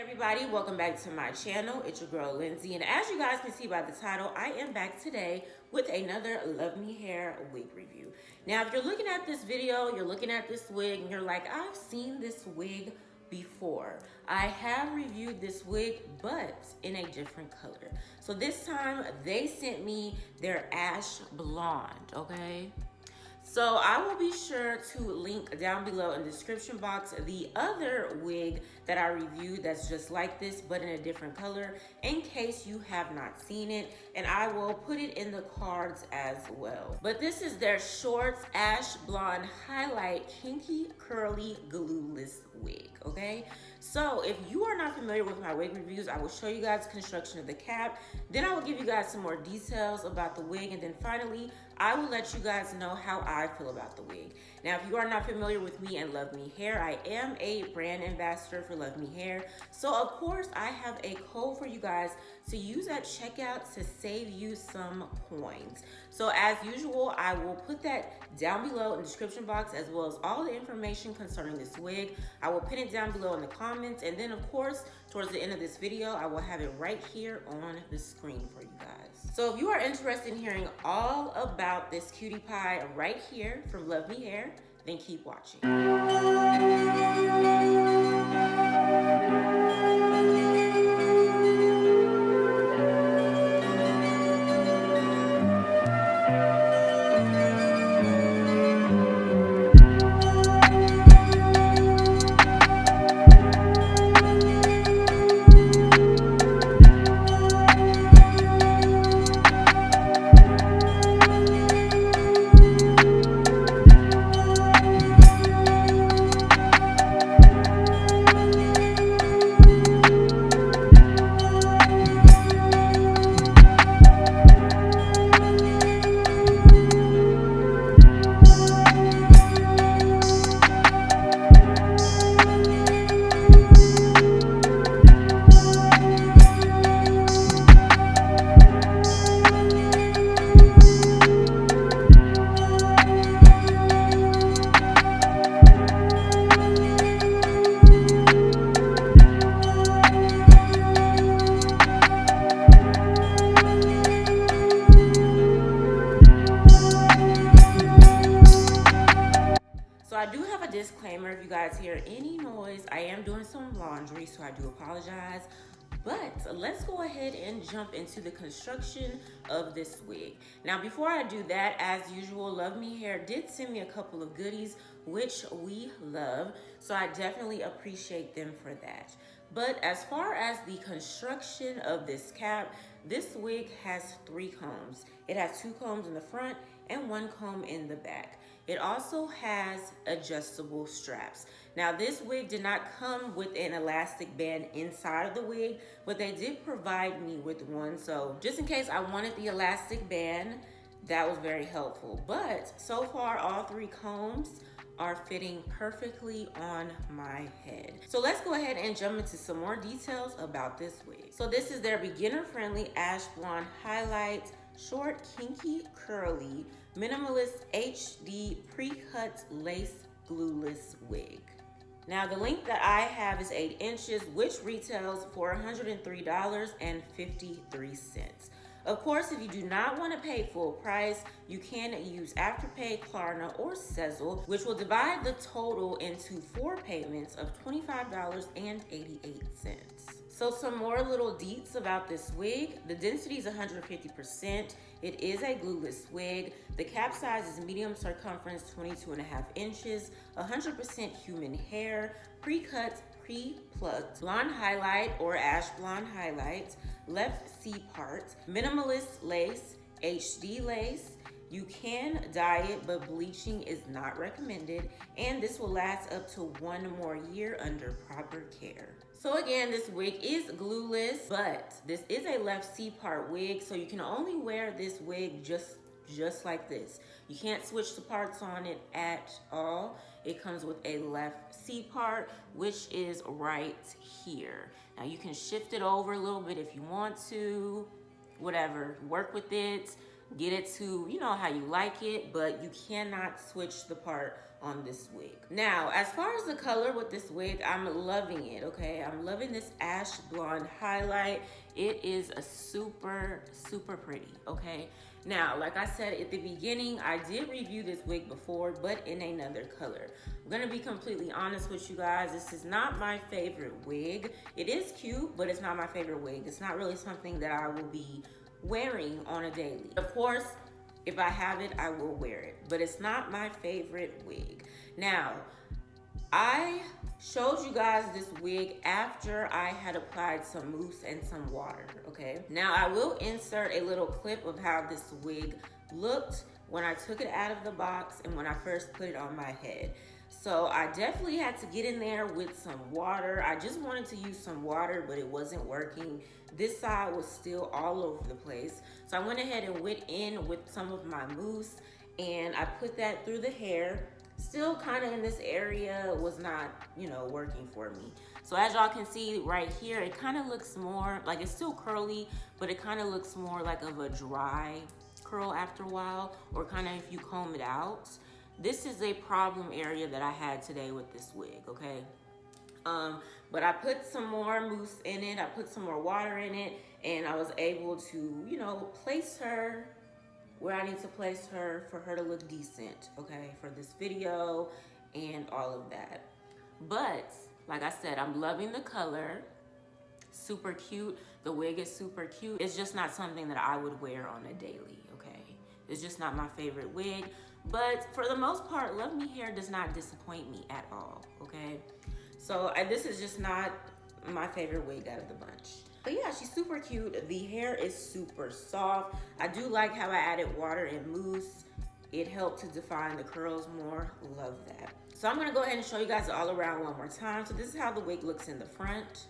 Everybody, welcome back to my channel. It's your girl Lindsay, and as you guys can see by the title, I am back today with another Luvme hair wig review. Now, if you're looking at this video, you're looking at this wig and you're like, I've seen this wig before. I have reviewed this wig, but in a different color. So this time they sent me their ash blonde, okay? So I will be sure to link down below in the description box the other wig that I reviewed that's just like this but in a different color in case you have not seen it, and I will put it in the cards as well. But this is their shorts ash blonde highlight kinky curly glueless wig, okay? So if you are not familiar with my wig reviews, I will show you guys construction of the cap, then I will give you guys some more details about the wig, and then finally I will let you guys know how I feel about the wig. Now, if you are not familiar with me and Luvme Hair, I am a brand ambassador for Luvme Hair. So of course I have a code for you guys to use at checkout to save you some coins. So as usual, I will put that down below in the description box, as well as all the information concerning this wig. I will pin it down below in the comments, and then of course towards the end of this video I will have it right here on the screen for you guys. So if you are interested in hearing all about this cutie pie right here from Luvme Hair, then keep watching. So I do have a disclaimer. If you guys hear any noise, I am doing some laundry, so I do apologize. But let's go ahead and jump into the construction of this wig. Now, before I do that, as usual, Luvme Hair did send me a couple of goodies, which we love. So I definitely appreciate them for that. But as far as the construction of this cap, this wig has 3 combs. It has 2 combs in the front and 1 comb in the back. It also has adjustable straps. Now, this wig did not come with an elastic band inside of the wig, but they did provide me with one. So just in case I wanted the elastic band, that was very helpful. But so far, all 3 combs are fitting perfectly on my head. So let's go ahead and jump into some more details about this wig. So this is their beginner-friendly ash blonde highlight, short, kinky, curly, minimalist HD pre-cut lace glueless wig. Now, the length that I have is 8 inches, which retails for $103.53. Of course, if you do not want to pay full price, you can use Afterpay, Klarna, or Sezzle, which will divide the total into 4 payments of $25.88. So some more little deets about this wig. The density is 150%. It is a glueless wig. The cap size is medium circumference, 22.5 inches, 100% human hair, pre-cut, pre-plucked, blonde highlight or ash blonde highlight, left C part, minimalist lace, HD lace. You can dye it, but bleaching is not recommended, and this will last up to 1 more year under proper care. So again, this wig is glueless, but this is a left C part wig, so you can only wear this wig just like this. You can't switch the parts on it at all. It comes with a left C part, which is right here. Now you can shift it over a little bit if you want to, whatever, work with it, get it to, you know, how you like it, but you cannot switch the part on this wig. Now, as far as the color with this wig, I'm loving it, okay? I'm loving this ash blonde highlight. It is a super, super pretty, okay? Now, like I said at the beginning, I did review this wig before, but in another color. I'm gonna be completely honest with you guys. This is not my favorite wig. It is cute, but it's not my favorite wig. It's not really something that I will be wearing on a daily. Of course, if I have it, I will wear it, but it's not my favorite wig. Now, I showed you guys this wig after I had applied some mousse and some water, okay? Now, I will insert a little clip of how this wig looked when I took it out of the box and when I first put it on my head. So I definitely had to get in there with some water. I just wanted to use some water, but it wasn't working. This side was still all over the place. So I went ahead and went in with some of my mousse and I put that through the hair. Still kind of in this area, was not, you know, working for me. So as y'all can see right here, it kind of looks more, like it's still curly, but it kind of looks more like of a dry curl after a while, or kind of if you comb it out. This is a problem area that I had today with this wig, okay? But I put some more mousse in it, I put some more water in it, and I was able to, you know, place her where I need to place her for her to look decent, okay, for this video and all of that. But like I said, I'm loving the color, super cute. The wig is super cute. It's just not something that I would wear on a daily, okay? It's just not my favorite wig. But for the most part, Luvme hair does not disappoint me at all, okay? So this is just not my favorite wig out of the bunch. But yeah, she's super cute. The hair is super soft. I do like how I added water and mousse. It helped to define the curls more. Love that. So I'm gonna go ahead and show you guys all around one more time. So this is how the wig looks in the front,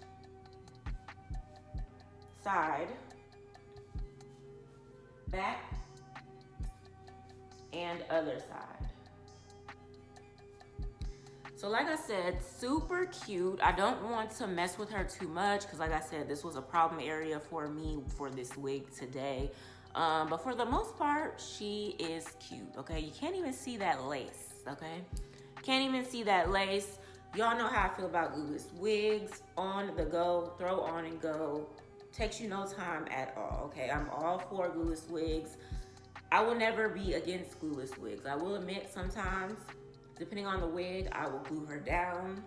side, back, and other side. So like I said, super cute. I don't want to mess with her too much because like I said, this was a problem area for me for this wig today. But for the most part, she is cute, okay? You can't even see that lace, okay? Can't even see that lace. Y'all know how I feel about glueless wigs. On the go, throw on and go. Takes you no time at all, okay? I'm all for glueless wigs. I will never be against glueless wigs. I will admit sometimes, depending on the wig, I will glue her down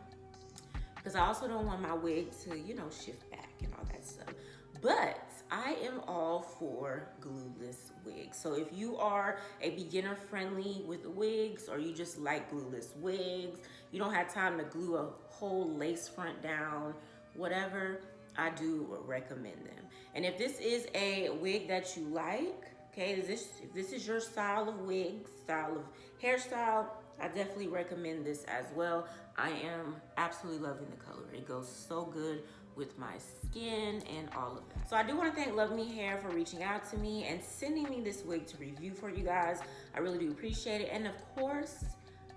because I also don't want my wig to, you know, shift back and all that stuff. But I am all for glueless wigs. So if you are a beginner friendly with wigs, or you just like glueless wigs, you don't have time to glue a whole lace front down, whatever, I do recommend them. And if this is a wig that you like, okay, if this is your style of wig, style of hairstyle, I definitely recommend this as well. I am absolutely loving the color. It goes so good with my skin and all of that. So I do want to thank Luvme Hair for reaching out to me and sending me this wig to review for you guys. I really do appreciate it. And of course,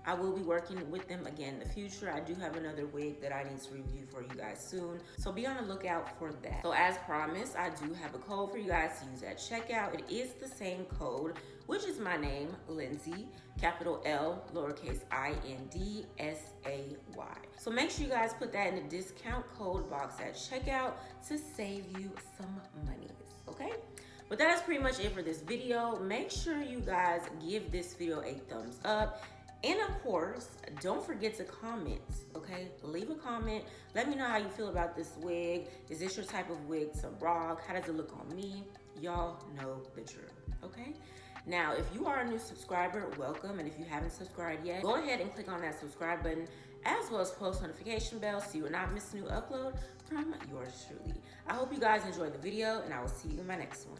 I will be working with them again in the future. I do have another wig that I need to review for you guys soon. So be on the lookout for that. So as promised, I do have a code for you guys to use at checkout. It is the same code, which is my name, Lindsay, capital L, lowercase I-N-D-S-A-Y. So make sure you guys put that in the discount code box at checkout to save you some money, okay? But that is pretty much it for this video. Make sure you guys give this video a thumbs up. And of course, don't forget to comment, okay? Leave a comment. Let me know how you feel about this wig. Is this your type of wig to rock? How does it look on me? Y'all know the truth, okay? Now, if you are a new subscriber, welcome. And if you haven't subscribed yet, go ahead and click on that subscribe button, as well as post notification bell so you will not miss a new upload from yours truly. I hope you guys enjoyed the video, and I will see you in my next one.